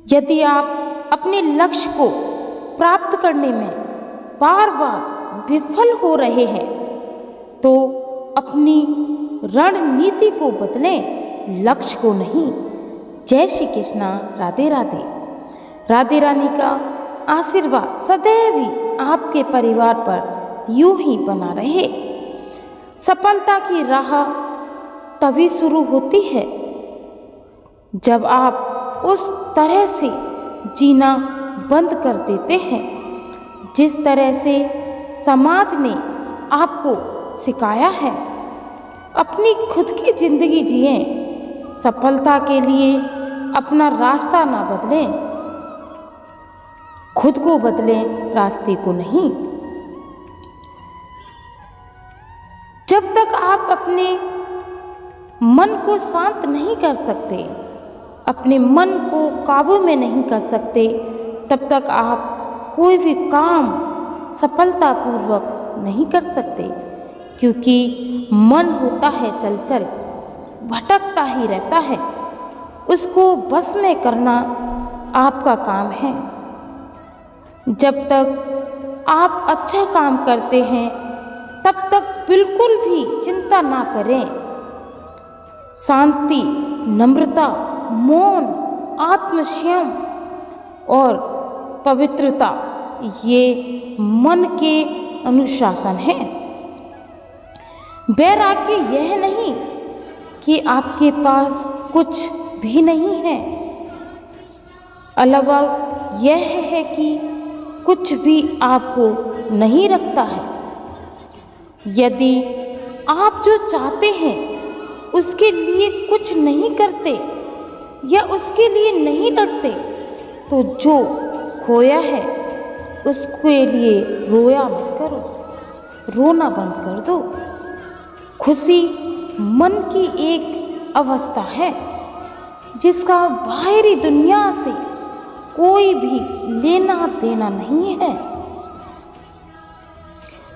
यदि आप अपने लक्ष्य को प्राप्त करने में बार बार विफल हो रहे हैं तो अपनी रणनीति को बदलें, लक्ष्य को नहीं। जय श्री कृष्णा। राधे राधे। राधे रानी का आशीर्वाद सदैव ही आपके परिवार पर यूं ही बना रहे। सफलता की राह तभी शुरू होती है जब आप उस तरह से जीना बंद कर देते हैं जिस तरह से समाज ने आपको सिखाया है। अपनी खुद की जिंदगी जिएं। सफलता के लिए अपना रास्ता ना बदलें, खुद को बदलें, रास्ते को नहीं। जब तक आप अपने मन को शांत नहीं कर सकते, अपने मन को काबू में नहीं कर सकते, तब तक आप कोई भी काम सफलतापूर्वक नहीं कर सकते। क्योंकि मन होता है चंचल, भटकता ही रहता है। उसको बस में करना आपका काम है। जब तक आप अच्छा काम करते हैं तब तक बिल्कुल भी चिंता ना करें। शांति, नम्रता, मौन, आत्मसंयम और पवित्रता ये मन के अनुशासन है। वैराग्य यह नहीं कि आपके पास कुछ भी नहीं है, अलावा यह है कि कुछ भी आपको नहीं रखता है। यदि आप जो चाहते हैं उसके लिए कुछ नहीं करते या उसके लिए नहीं लड़ते तो जो खोया है उसके लिए रोया मत करो, रोना बंद कर दो। खुशी मन की एक अवस्था है जिसका बाहरी दुनिया से कोई भी लेना देना नहीं है।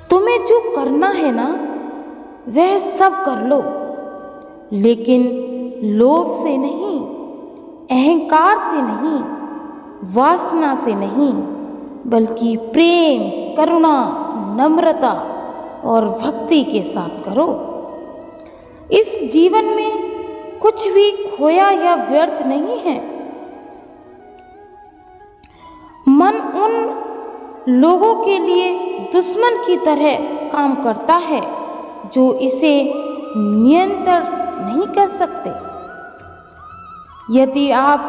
तुम्हें जो करना है ना वह सब कर लो, लेकिन लोभ से नहीं, अहंकार से नहीं, वासना से नहीं, बल्कि प्रेम, करुणा, नम्रता और भक्ति के साथ करो। इस जीवन में कुछ भी खोया या व्यर्थ नहीं है। मन उन लोगों के लिए दुश्मन की तरह काम करता है जो इसे नियंत्रण नहीं कर सकते। यदि आप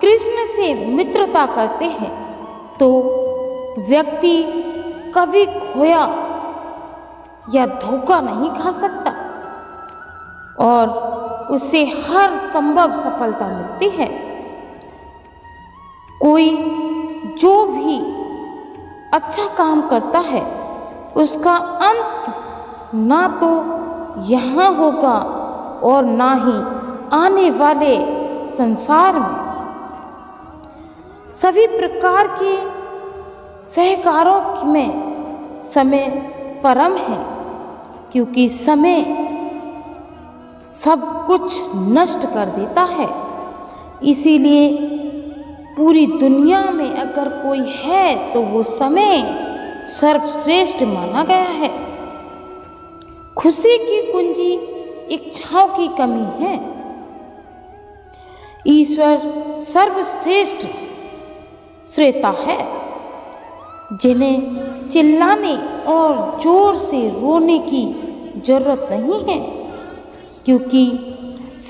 कृष्ण से मित्रता करते हैं तो व्यक्ति कभी खोया या धोखा नहीं खा सकता और उसे हर संभव सफलता मिलती है। कोई जो भी अच्छा काम करता है उसका अंत ना तो यहाँ होगा और ना ही आने वाले संसार में। सभी प्रकार के सहकारों में समय परम है, क्योंकि समय सब कुछ नष्ट कर देता है। इसीलिए पूरी दुनिया में अगर कोई है तो वो समय सर्वश्रेष्ठ माना गया है। खुशी की कुंजी इच्छाओं की कमी है। ईश्वर सर्वश्रेष्ठ श्रेता है, जिन्हें चिल्लाने और जोर से रोने की जरूरत नहीं है, क्योंकि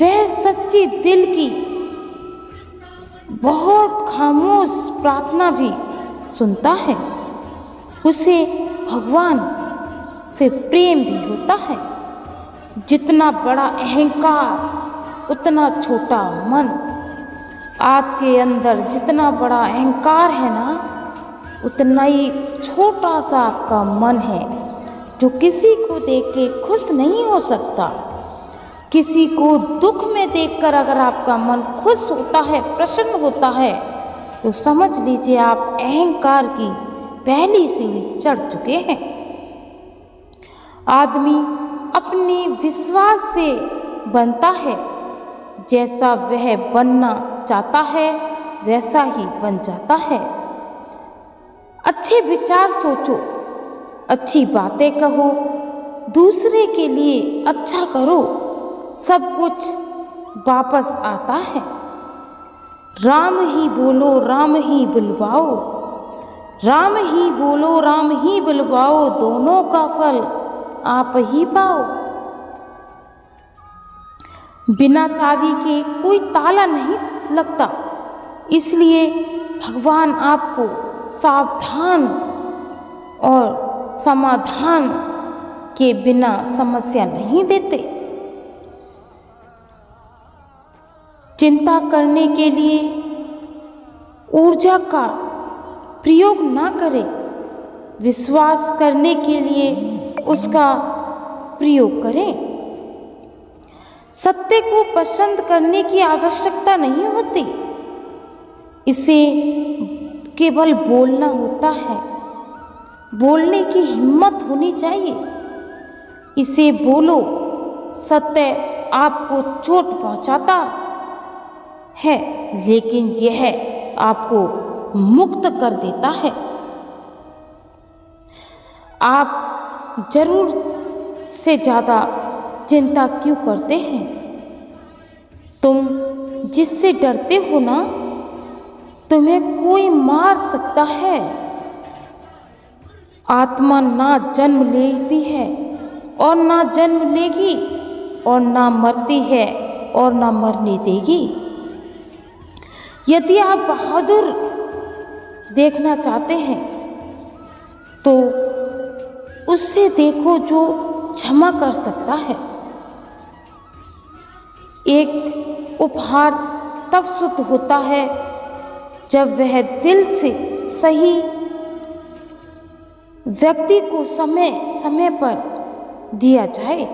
वह सच्ची दिल की बहुत खामोश प्रार्थना भी सुनता है। उसे भगवान से प्रेम भी होता है। जितना बड़ा अहंकार उतना छोटा मन। आपके अंदर जितना बड़ा अहंकार है ना उतना ही छोटा सा आपका मन है, जो किसी को देख के खुश नहीं हो सकता। किसी को दुख में देखकर अगर आपका मन खुश होता है, प्रसन्न होता है, तो समझ लीजिए आप अहंकार की पहली सीढ़ी चढ़ चुके हैं। आदमी अपने विश्वास से बनता है। जैसा वह बनना चाहता है वैसा ही बन जाता है। अच्छे विचार सोचो, अच्छी बातें कहो, दूसरे के लिए अच्छा करो, सब कुछ वापस आता है। राम ही बोलो, राम ही बुलवाओ, राम ही बोलो, राम ही बुलवाओ, दोनों का फल आप ही पाओ। बिना चाबी के कोई ताला नहीं लगता, इसलिए भगवान आपको सावधान और समाधान के बिना समस्या नहीं देते। चिंता करने के लिए ऊर्जा का प्रयोग ना करें, विश्वास करने के लिए उसका प्रयोग करें। सत्य को पसंद करने की आवश्यकता नहीं होती, इसे केवल बोलना होता है। बोलने की हिम्मत होनी चाहिए, इसे बोलो। सत्य आपको चोट पहुंचाता है, लेकिन यह आपको मुक्त कर देता है। आप जरूर से ज़्यादा चिंता क्यों करते हैं? तुम जिससे डरते हो ना, तुम्हें कोई मार सकता है। आत्मा ना जन्म लेती है और ना जन्म लेगी, और ना मरती है और ना मरने देगी। यदि आप बहादुर देखना चाहते हैं तो उससे देखो जो क्षमा कर सकता है। एक उपहार तब शुद्ध होता है जब वह दिल से सही व्यक्ति को समय समय पर दिया जाए।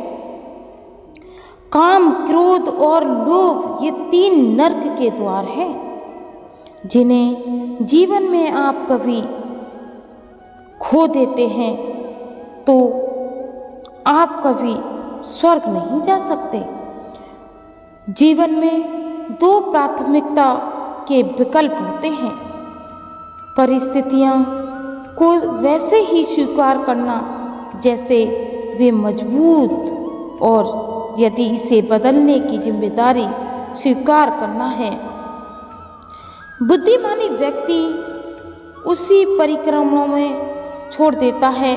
काम, क्रोध और लोभ ये 3 नरक के द्वार हैं, जिन्हें जीवन में आप कभी खो देते हैं तो आप कभी स्वर्ग नहीं जा सकते। जीवन में 2 प्राथमिकता के विकल्प होते हैं। परिस्थितियां को वैसे ही स्वीकार करना जैसे वे मजबूत, और यदि इसे बदलने की जिम्मेदारी स्वीकार करना है। बुद्धिमानी व्यक्ति उसी परिक्रमा में छोड़ देता है,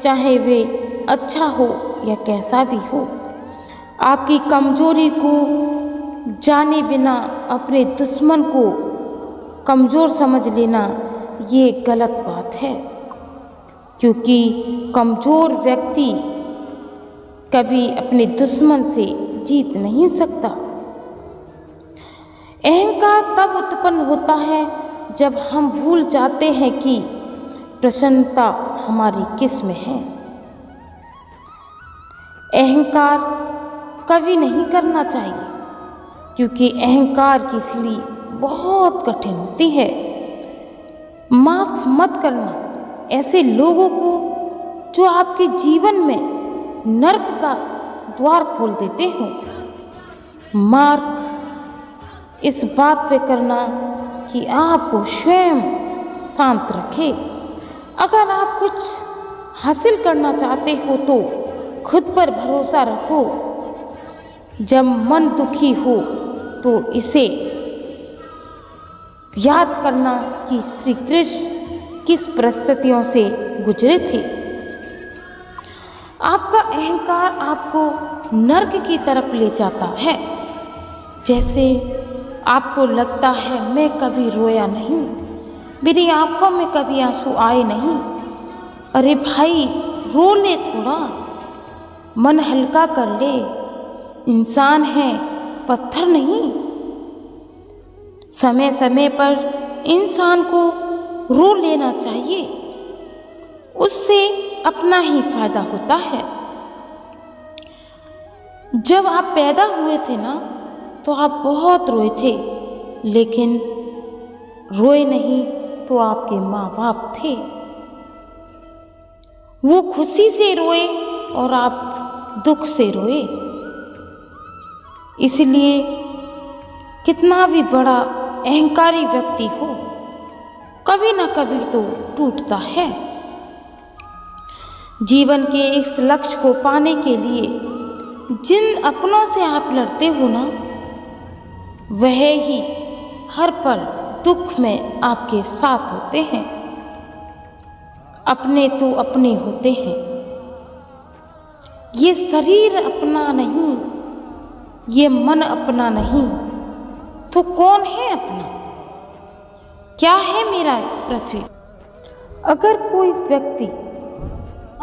चाहे वे अच्छा हो या कैसा भी हो। आपकी कमजोरी को जाने बिना अपने दुश्मन को कमज़ोर समझ लेना ये गलत बात है, क्योंकि कमज़ोर व्यक्ति कभी अपने दुश्मन से जीत नहीं सकता। अहंकार तब उत्पन्न होता है जब हम भूल जाते हैं कि प्रसन्नता हमारी किस में है। अहंकार कभी नहीं करना चाहिए, क्योंकि अहंकार की सीढ़ी बहुत कठिन होती है। माफ मत करना ऐसे लोगों को जो आपके जीवन में नरक का द्वार खोल देते हो। मार्क इस बात पे करना कि आपको स्वयं शांत रखे। अगर आप कुछ हासिल करना चाहते हो तो खुद पर भरोसा रखो। जब मन दुखी हो तो इसे याद करना कि श्री कृष्ण किस परिस्थितियों से गुजरे थे। आपका अहंकार आपको नर्क की तरफ ले जाता है। जैसे आपको लगता है मैं कभी रोया नहीं, मेरी आंखों में कभी आंसू आए नहीं। अरे भाई रो ले, थोड़ा मन हल्का कर ले। इंसान है, पत्थर नहीं। समय समय पर इंसान को रो लेना चाहिए, उससे अपना ही फायदा होता है। जब आप पैदा हुए थे ना तो आप बहुत रोए थे, लेकिन रोए नहीं तो आपके माँ बाप थे। वो खुशी से रोए और आप दुख से रोए। इसलिए कितना भी बड़ा अहंकारी व्यक्ति हो, कभी ना कभी तो टूटता है। जीवन के इस लक्ष्य को पाने के लिए जिन अपनों से आप लड़ते हो ना, वह ही हर पल दुख में आपके साथ होते हैं। अपने तो अपने होते हैं, ये शरीर अपना नहीं, ये मन अपना नहीं, तो कौन है अपना? क्या है मेरा पृथ्वी? अगर कोई व्यक्ति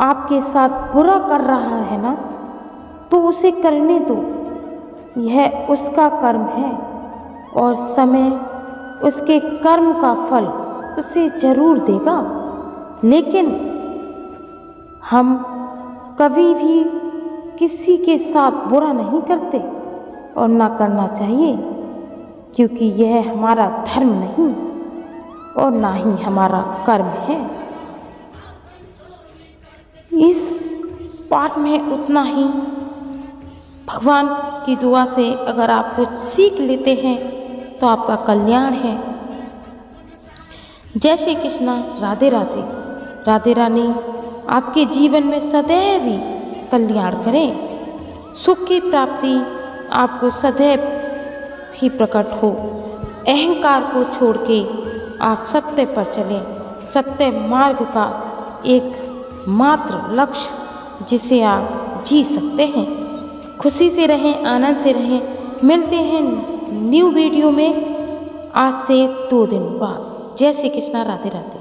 आपके साथ बुरा कर रहा है ना, तो उसे करने दो, यह उसका कर्म है और समय उसके कर्म का फल उसे जरूर देगा। लेकिन हम कभी भी किसी के साथ बुरा नहीं करते और ना करना चाहिए, क्योंकि यह हमारा धर्म नहीं और ना ही हमारा कर्म है। इस पाठ में उतना ही। भगवान की दुआ से अगर आप कुछ सीख लेते हैं तो आपका कल्याण है। जय श्री कृष्णा। राधे राधे। राधे रानी आपके जीवन में सदैव ही कल्याण करें। सुख की प्राप्ति आपको सदैव ही प्रकट हो। अहंकार को छोड़ के आप सत्य पर चलें। सत्य मार्ग का एक मात्र लक्ष्य जिसे आप जी सकते हैं। खुशी से रहें, आनंद से रहें। मिलते हैं न्यू वीडियो में आज से 2 दिन बाद। जय श्री कृष्णा। राधे राधे।